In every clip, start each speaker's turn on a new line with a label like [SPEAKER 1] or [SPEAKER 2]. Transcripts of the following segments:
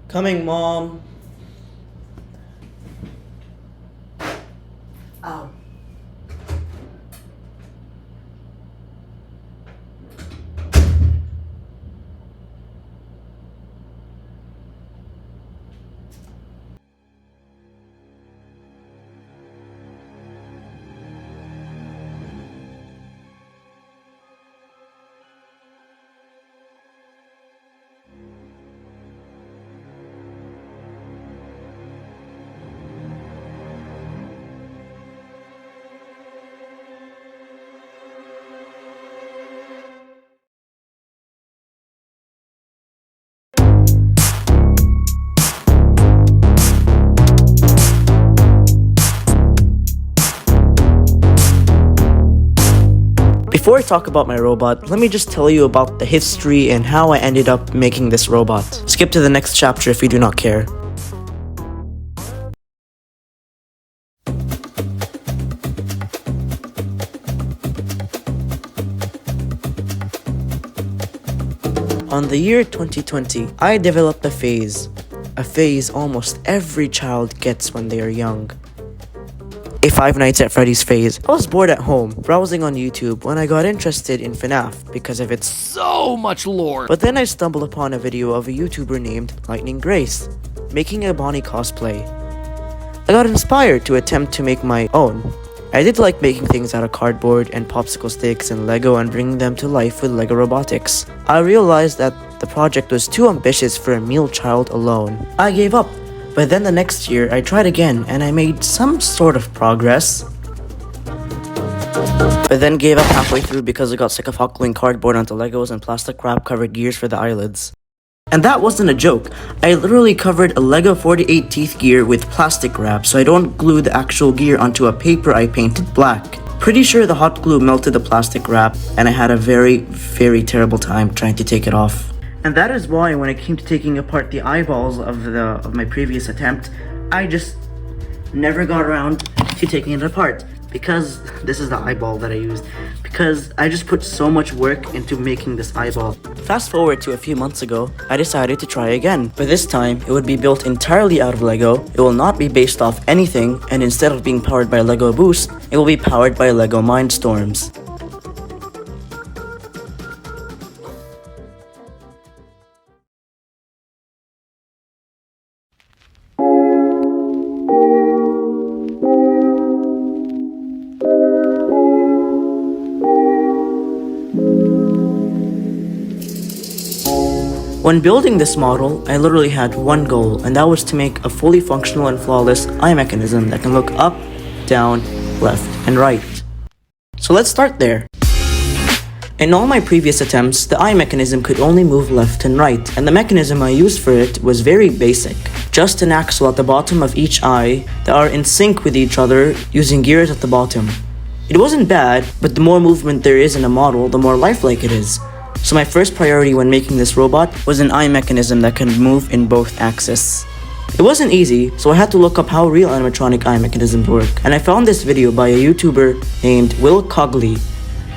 [SPEAKER 1] Coming, Mom.
[SPEAKER 2] Ow.
[SPEAKER 1] Before I talk about my robot, let me just tell you about the history and how I ended up making this robot. Skip to the next chapter if you do not care. On the year 2020, I developed a phase almost every child gets when they are young. A Five Nights at Freddy's phase. I was bored at home, browsing on YouTube when I got interested in FNAF because of its so much lore. But then I stumbled upon a video of a YouTuber named Lightning Grace, making a Bonnie cosplay. I got inspired to attempt to make my own. I did like making things out of cardboard and popsicle sticks and Lego and bringing them to life with Lego robotics. I realized that the project was too ambitious for a male child alone. I gave up. But then the next year, I tried again and I made some sort of progress. But then gave up halfway through because I got sick of huckling cardboard onto Legos and plastic wrap covered gears for the eyelids. And that wasn't a joke. I literally covered a Lego 48 teeth gear with plastic wrap so I don't glue the actual gear onto a paper I painted black. Pretty sure the hot glue melted the plastic wrap and I had a very, very terrible time trying to take it off. And that is why when it came to taking apart the eyeballs of my previous attempt, I just never got around to taking it apart. Because this is the eyeball that I used. Because I just put so much work into making this eyeball. Fast forward to a few months ago, I decided to try again. But this time, it would be built entirely out of Lego, it will not be based off anything, and instead of being powered by Lego Boost, it will be powered by Lego Mindstorms. When building this model, I literally had one goal, and that was to make a fully functional and flawless eye mechanism that can look up, down, left, and right. So let's start there. In all my previous attempts, the eye mechanism could only move left and right, and the mechanism I used for it was very basic. Just an axle at the bottom of each eye that are in sync with each other using gears at the bottom. It wasn't bad, but the more movement there is in a model, the more lifelike it is. So my first priority when making this robot was an eye mechanism that can move in both axes. It wasn't easy, so I had to look up how real animatronic eye mechanisms work, and I found this video by a YouTuber named Cogley,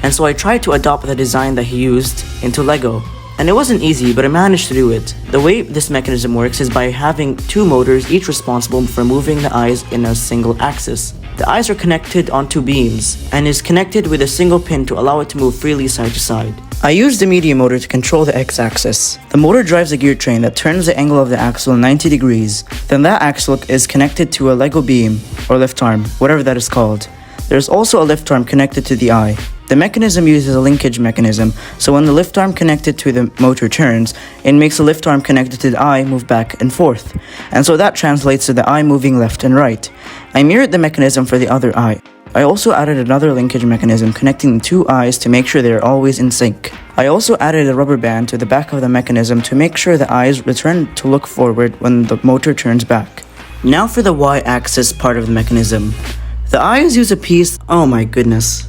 [SPEAKER 1] and so I tried to adopt the design that he used into Lego. And it wasn't easy, but I managed to do it. The way this mechanism works is by having two motors, each responsible for moving the eyes in a single axis. The eyes are connected on two beams, and is connected with a single pin to allow it to move freely side to side. I used the medium motor to control the x-axis. The motor drives a gear train that turns the angle of the axle 90 degrees. Then that axle is connected to a Lego beam, or lift arm, whatever that is called. There's also a lift arm connected to the eye. The mechanism uses a linkage mechanism, so when the lift arm connected to the motor turns, it makes the lift arm connected to the eye move back and forth. And so that translates to the eye moving left and right. I mirrored the mechanism for the other eye. I also added another linkage mechanism connecting the two eyes to make sure they are always in sync. I also added a rubber band to the back of the mechanism to make sure the eyes return to look forward when the motor turns back. Now for the y-axis part of the mechanism. The eyes use a piece, oh my goodness.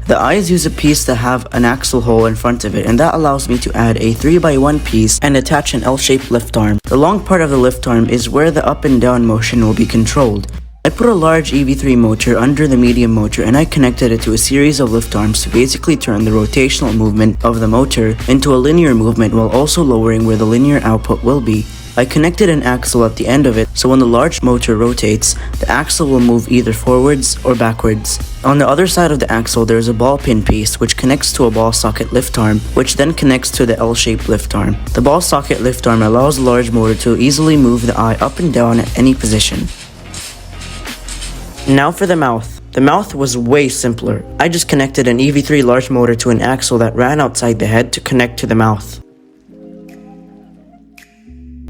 [SPEAKER 1] The eyes use a piece that have an axle hole in front of it, and that allows me to add a 3x1 piece and attach an L-shaped lift arm. The long part of the lift arm is where the up and down motion will be controlled. I put a large EV3 motor under the medium motor and I connected it to a series of lift arms to basically turn the rotational movement of the motor into a linear movement while also lowering where the linear output will be. I connected an axle at the end of it, so when the large motor rotates, the axle will move either forwards or backwards. On the other side of the axle, there is a ball pin piece which connects to a ball socket lift arm, which then connects to the L-shaped lift arm. The ball socket lift arm allows the large motor to easily move the eye up and down at any position. Now for the mouth. The mouth was way simpler. I just connected an EV3 large motor to an axle that ran outside the head to connect to the mouth.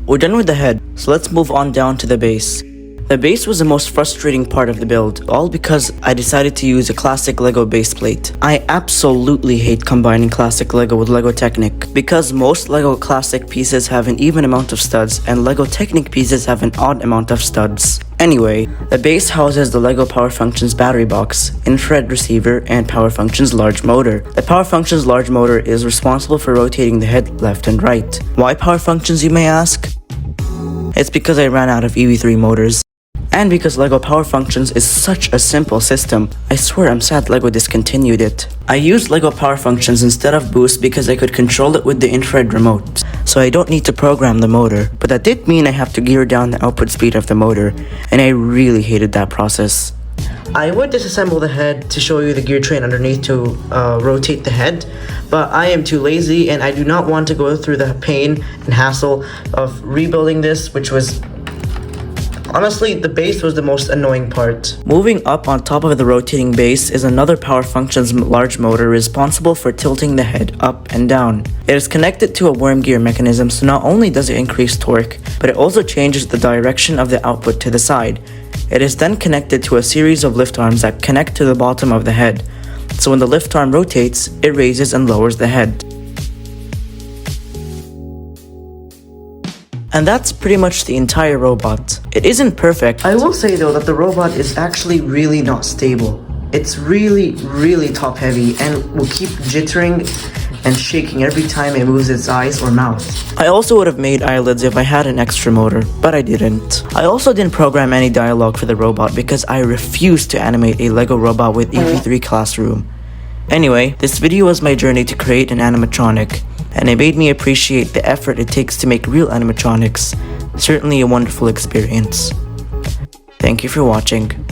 [SPEAKER 1] We're done with the head, so let's move on down to the base. The base was the most frustrating part of the build, all because I decided to use a classic LEGO base plate. I absolutely hate combining classic LEGO with LEGO Technic, because most LEGO classic pieces have an even amount of studs, and LEGO Technic pieces have an odd amount of studs. Anyway, the base houses the LEGO Power Functions battery box, infrared receiver, and Power Functions large motor. The Power Functions large motor is responsible for rotating the head left and right. Why Power Functions, you may ask? It's because I ran out of EV3 motors. And because LEGO Power Functions is such a simple system, I swear I'm sad LEGO discontinued it. I used LEGO Power Functions instead of Boost because I could control it with the infrared remote, so I don't need to program the motor, but that did mean I have to gear down the output speed of the motor, and I really hated that process. I would disassemble the head to show you the gear train underneath to rotate the head, but I am too lazy and I do not want to go through the pain and hassle of rebuilding this, which was... Honestly, the base was the most annoying part. Moving up on top of the rotating base is another Power Functions large motor responsible for tilting the head up and down. It is connected to a worm gear mechanism, so not only does it increase torque, but it also changes the direction of the output to the side. It is then connected to a series of lift arms that connect to the bottom of the head. So when the lift arm rotates, it raises and lowers the head. And that's pretty much the entire robot. It isn't perfect. I will say though that the robot is actually really not stable. It's really top heavy and will keep jittering and shaking every time it moves its eyes or mouth. I also would have made eyelids if I had an extra motor, but I didn't. I also didn't program any dialogue for the robot because I refused to animate a LEGO robot with EV3 classroom. Anyway, this video was my journey to create an animatronic, and it made me appreciate the effort it takes to make real animatronics. Certainly a wonderful experience. Thank you for watching.